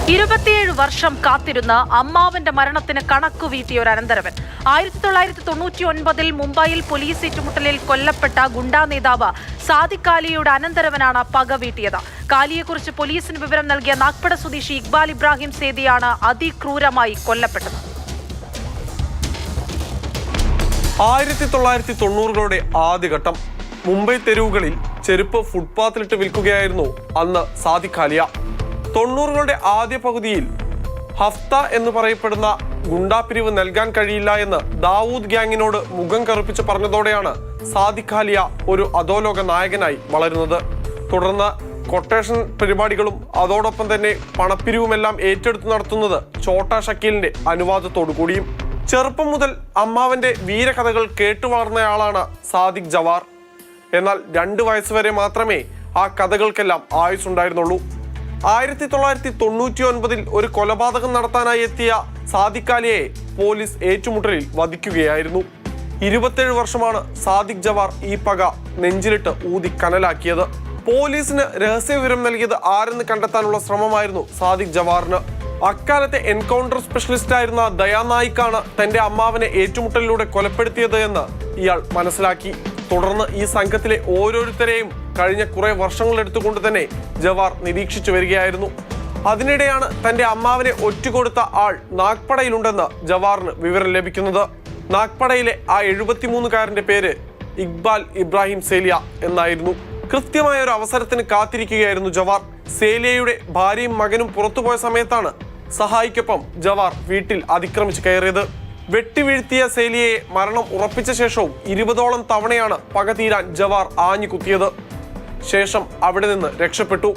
27 വർഷം കാത്തിരുന്ന അമ്മാവന്റെ മരണത്തിന് കണക്കു വീട്ടിയ ഒരു അനന്തരവൻ. 1999 മുംബൈയിൽ പോലീസ് ഏറ്റുമുട്ടലിൽ കൊല്ലപ്പെട്ട ഗുണ്ടാ നേതാവ് സാദിഖ് കാലിയുടെ അനന്തരവനാണ് പക വീട്ടിയത്. കാലിയെക്കുറിച്ച് പോലീസിന് വിവരം നൽകിയ നാഗ്പട സ്വദേശി ഇക്ബാൽ ഇബ്രാഹിം സേദിയാണ് അതിക്രൂരമായി കൊല്ലപ്പെട്ടത്. 1990കളുടെ ആദ്യഘട്ടം. മുംബൈ തെരുവുകളിൽ ചെരുപ്പ് ഫുട്പാത്തിലിട്ട് വിൽക്കുകയായിരുന്നു അന്ന് സാദിഖ് കാലിയ. 90കളുടെ ആദ്യ പകുതിയിൽ ഹഫ്ത എന്ന് പറയപ്പെടുന്ന ഗുണ്ടാപിരിവ് നൽകാൻ കഴിയില്ല എന്ന് ദാവൂദ് ഗ്യാങ്ങിനോട് മുഖം കറുപ്പിച്ച് പറഞ്ഞതോടെയാണ് സാദിഖ് കാലിയ ഒരു അധോലോക നായകനായി വളരുന്നത്. തുടർന്ന് കൊട്ടേഷൻ പരിപാടികളും അതോടൊപ്പം തന്നെ പണപ്പിരിവുമെല്ലാം ഏറ്റെടുത്ത് നടത്തുന്നത് ഛോട്ടാ ഷക്കീലിന്റെ അനുവാദത്തോടു കൂടിയും. ചെറുപ്പം മുതൽ അമ്മാവന്റെ വീരകഥകൾ കേട്ടു വളർന്നയാളാണ് സാദിഖ് ജവാർ. എന്നാൽ 2 വയസ്സുവരെ മാത്രമേ ആ കഥകൾക്കെല്ലാം ആയുസ്സുണ്ടായിരുന്നുള്ളൂ. 1999 ഒരു കൊലപാതകം നടത്താനായി എത്തിയ സാദിഖ് കാലിയെ പോലീസ് ഏറ്റുമുട്ടലിൽ വധിക്കുകയായിരുന്നു. 27 വർഷമാണ് സാദിഖ് ജവാർ ഈ പക നെഞ്ചിലിട്ട് ഊതി കനലാക്കിയത്. പോലീസിന് രഹസ്യവിവരം നൽകിയത് ആരെന്ന് കണ്ടെത്താനുള്ള ശ്രമമായിരുന്നു സാദിഖ് ജവാറിന്. അക്കാലത്തെ എൻകൗണ്ടർ സ്പെഷ്യലിസ്റ്റ് ആയിരുന്ന ദയാ നായിക്കാണ് തന്റെ അമ്മാവനെ ഏറ്റുമുട്ടലിലൂടെ കൊലപ്പെടുത്തിയത് എന്ന് ഇയാൾ മനസ്സിലാക്കി. തുടർന്ന് ഈ സംഘത്തിലെ ഓരോരുത്തരെയും കഴിഞ്ഞ കുറെ വർഷങ്ങളെടുത്തുകൊണ്ട് തന്നെ ജവാർ നിരീക്ഷിച്ചു വരികയായിരുന്നു. അതിനിടെയാണ് തന്റെ അമ്മാവനെ ഒറ്റുകൊടുത്ത ആൾ നാഗ്പടയിലുണ്ടെന്ന് ജവാറിന് വിവരം ലഭിക്കുന്നത്. നാഗ്പടയിലെ ആ 73കാരന്റെ പേര് ഇക്ബാൽ ഇബ്രാഹിം സേലിയ എന്നായിരുന്നു. കൃത്യമായ ഒരു അവസരത്തിന് കാത്തിരിക്കുകയായിരുന്നു ജവാർ. സേലിയയുടെ ഭാര്യയും മകനും പുറത്തുപോയ സമയത്താണ് സഹായിക്കൊപ്പം ജവാർ വീട്ടിൽ അതിക്രമിച്ച് കയറിയത്. വെട്ടിവീഴ്ത്തിയ സേലിയയെ മരണം ഉറപ്പിച്ച ശേഷവും 20ഓളം തവണയാണ് പക തീരാൻ ജവാർ ആഞ്ഞു കുത്തിയത്. ശേഷം അവിടെ നിന്ന് രക്ഷപ്പെട്ടു.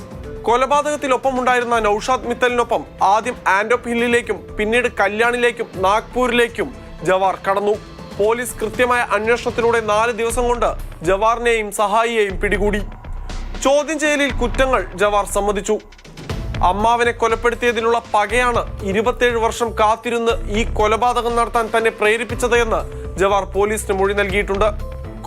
കൊലപാതകത്തിലൊപ്പമുണ്ടായിരുന്ന നൌഷാദ് മിത്തലിനൊപ്പം ആദ്യം ആൻഡോപ്പ് ഹില്ലിലേക്കും പിന്നീട് കല്യാണിലേക്കും നാഗ്പൂരിലേക്കും ജവാർ കടന്നു. പോലീസ് കൃത്യമായ അന്വേഷണത്തിലൂടെ 4 ദിവസം കൊണ്ട് ജവാറിനെയും സഹായിയെയും പിടികൂടി. ചോദ്യം ചെയ്യലിൽ കുറ്റങ്ങൾ ജവാർ സമ്മതിച്ചു. അമ്മാവനെ കൊലപ്പെടുത്തിയതിനുള്ള പകയാണ് 27 വർഷം കാത്തിരുന്ന് ഈ കൊലപാതകം നടത്താൻ തന്നെ പ്രേരിപ്പിച്ചത് എന്ന് ജവാർ പോലീസിന് മൊഴി നൽകിയിട്ടുണ്ട്.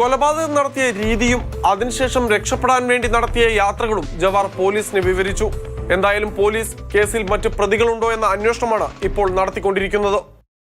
കൊലപാതകം നടത്തിയ രീതിയും അതിനുശേഷം രക്ഷപ്പെടാൻ വേണ്ടി നടത്തിയ യാത്രകളും ജവാർ പോലീസിന് വിവരിച്ചു. എന്തായാലും പോലീസ് കേസിൽ മറ്റു പ്രതികളുണ്ടോ എന്ന അന്വേഷണമാണ് ഇപ്പോൾ നടത്തിക്കൊണ്ടിരിക്കുന്നത്.